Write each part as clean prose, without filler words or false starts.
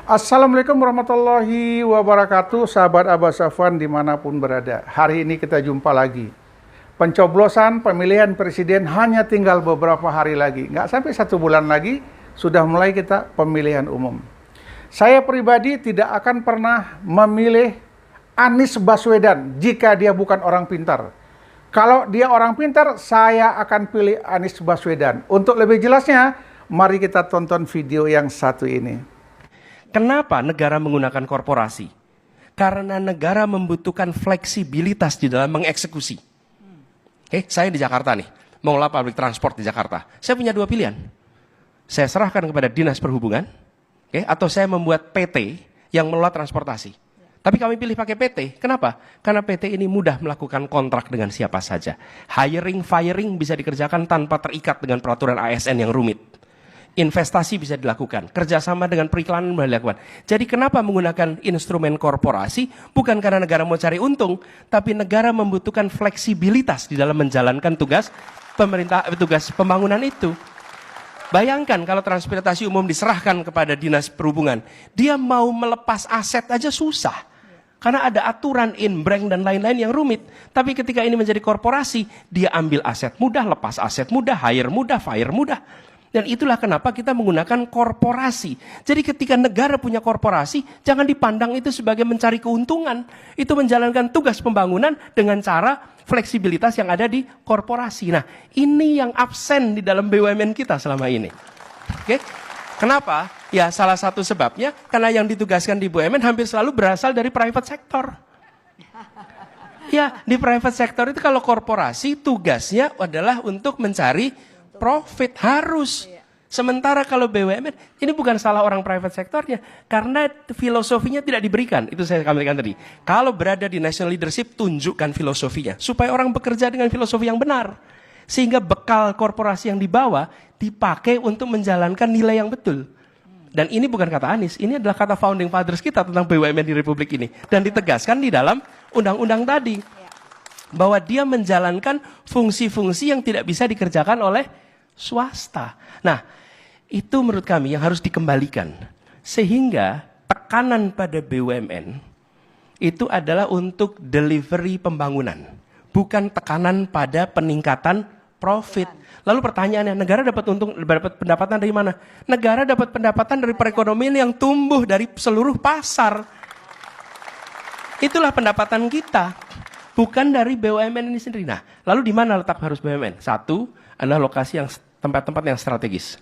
Assalamualaikum warahmatullahi wabarakatuh, sahabat Abah Safwan dimanapun berada. Hari ini kita jumpa lagi. Pencoblosan pemilihan presiden hanya tinggal beberapa hari lagi. Nggak sampai 1 bulan lagi, sudah mulai kita pemilihan umum. Saya pribadi tidak akan pernah memilih Anies Baswedan jika dia bukan orang pintar. Kalau dia orang pintar, saya akan pilih Anies Baswedan. Untuk lebih jelasnya, mari kita tonton video yang satu ini. Kenapa negara menggunakan korporasi? Karena negara membutuhkan fleksibilitas di dalam mengeksekusi. Saya di Jakarta nih, mengelola public transport di Jakarta. Saya punya 2 pilihan. Saya serahkan kepada Dinas Perhubungan, atau saya membuat PT yang mengelola transportasi. Tapi kami pilih pakai PT. Kenapa? Karena PT ini mudah melakukan kontrak dengan siapa saja. Hiring, firing bisa dikerjakan tanpa terikat dengan peraturan ASN yang rumit. Investasi bisa dilakukan, kerjasama dengan periklanan bisa dilakukan. Jadi kenapa menggunakan instrumen korporasi? Bukan karena negara mau cari untung, tapi negara membutuhkan fleksibilitas di dalam menjalankan tugas pembangunan itu. Bayangkan kalau transportasi umum diserahkan kepada Dinas Perhubungan, dia mau melepas aset aja susah. Karena ada aturan in-bank dan lain-lain yang rumit. Tapi ketika ini menjadi korporasi, dia ambil aset mudah, lepas aset mudah, hire mudah, fire mudah. Dan itulah kenapa kita menggunakan korporasi. Jadi ketika negara punya korporasi, jangan dipandang itu sebagai mencari keuntungan. Itu menjalankan tugas pembangunan dengan cara fleksibilitas yang ada di korporasi. Nah, ini yang absen di dalam BUMN kita selama ini. Kenapa? Ya, salah satu sebabnya karena yang ditugaskan di BUMN hampir selalu berasal dari private sector. Ya, di private sector itu kalau korporasi tugasnya adalah untuk mencari profit harus. Sementara kalau BUMN, ini bukan salah orang private sektornya, karena filosofinya tidak diberikan. Itu saya sampaikan tadi. Kalau berada di national leadership, tunjukkan filosofinya. Supaya orang bekerja dengan filosofi yang benar. Sehingga bekal korporasi yang dibawa, dipakai untuk menjalankan nilai yang betul. Dan ini bukan kata Anies, ini adalah kata founding fathers kita tentang BUMN di Republik ini. Dan ditegaskan di dalam undang-undang tadi. Bahwa dia menjalankan fungsi-fungsi yang tidak bisa dikerjakan oleh swasta. Nah, itu menurut kami yang harus dikembalikan. Sehingga tekanan pada BUMN itu adalah untuk delivery pembangunan. Bukan tekanan pada peningkatan profit. Lalu pertanyaannya, negara dapat pendapatan dari mana? Negara dapat pendapatan dari perekonomian yang tumbuh dari seluruh pasar. Itulah pendapatan kita. Bukan dari BUMN ini sendiri. Nah, lalu di mana letak harus BUMN? Satu adalah lokasi yang tempat-tempat yang strategis,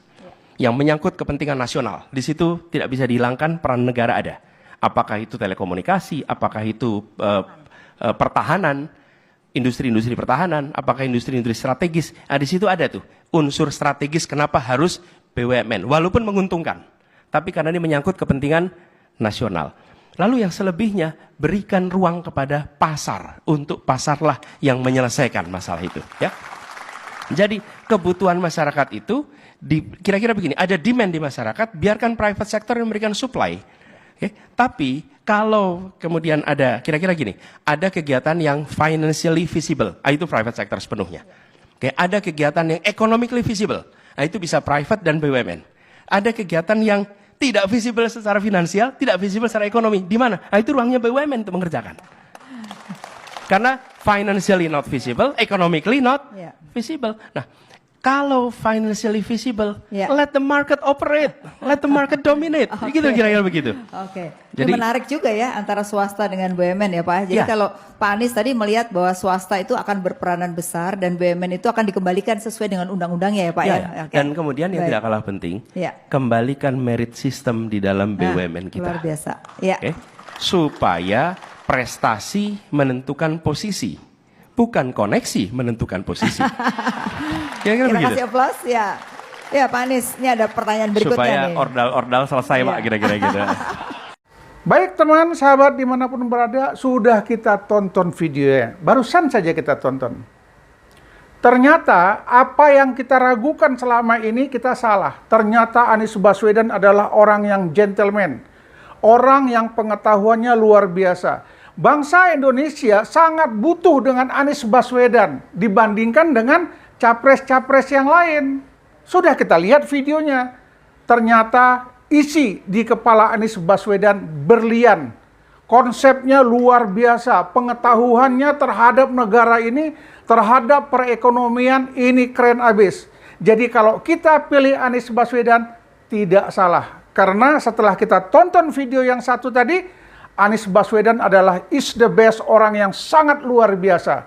yang menyangkut kepentingan nasional. Di situ tidak bisa dihilangkan peran negara ada. Apakah itu telekomunikasi, apakah itu pertahanan, industri-industri pertahanan, apakah industri-industri strategis. Nah, di situ ada tuh unsur strategis kenapa harus BUMN, walaupun menguntungkan. Tapi karena ini menyangkut kepentingan nasional. Lalu yang selebihnya, berikan ruang kepada pasar. Untuk pasarlah yang menyelesaikan masalah itu. Ya. Jadi kebutuhan masyarakat itu, kira-kira begini, ada demand di masyarakat, biarkan private sector yang memberikan supply. Tapi kalau kemudian ada, kira-kira gini, ada kegiatan yang financially visible, itu private sector sepenuhnya. Ada kegiatan yang economically visible, itu bisa private dan BUMN. Ada kegiatan yang tidak visible secara finansial, tidak visible secara ekonomi. Di mana? Itu ruangnya BUMN untuk mengerjakan. Karena financially not visible, economically not visible. Nah, kalau financially visible, let the market operate, let the market dominate. Gitu kira-kira begitu. Jadi menarik juga ya antara swasta dengan BUMN ya Pak. Jadi kalau Pak Anies tadi melihat bahwa swasta itu akan berperanan besar dan BUMN itu akan dikembalikan sesuai dengan undang-undangnya ya Pak. Dan kemudian yang tidak kalah penting, kembalikan merit system di dalam BUMN kita. Luar biasa. Supaya prestasi menentukan posisi, bukan koneksi menentukan posisi. Terima kasih aplaus ya. Ya Pak Anies, ini ada pertanyaan berikutnya supaya nih. ordal selesai Pak, kira-kira gitu. Baik teman, sahabat dimanapun berada, sudah kita tonton videonya. Barusan saja kita tonton. Ternyata apa yang kita ragukan selama ini kita salah. Ternyata Anies Baswedan adalah orang yang gentleman. Orang yang pengetahuannya luar biasa. Bangsa Indonesia sangat butuh dengan Anies Baswedan dibandingkan dengan capres-capres yang lain. Sudah kita lihat videonya. Ternyata isi di kepala Anies Baswedan berlian. Konsepnya luar biasa, pengetahuannya terhadap negara ini, terhadap perekonomian ini keren abis. Jadi kalau kita pilih Anies Baswedan tidak salah. Karena setelah kita tonton video yang satu tadi, Anies Baswedan adalah is the best, orang yang sangat luar biasa.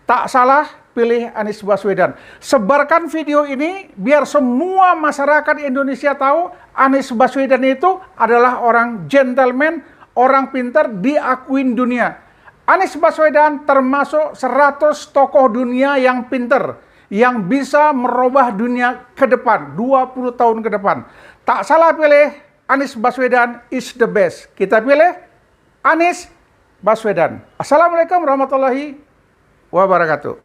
Tak salah pilih Anies Baswedan. Sebarkan video ini biar semua masyarakat Indonesia tahu Anies Baswedan itu adalah orang gentleman, orang pintar, diakuin dunia. Anies Baswedan termasuk 100 tokoh dunia yang pintar, yang bisa merubah dunia ke depan, 20 tahun ke depan. Tak salah pilih, Anies Baswedan is the best. Kita pilih Anies Baswedan. Assalamualaikum warahmatullahi wabarakatuh.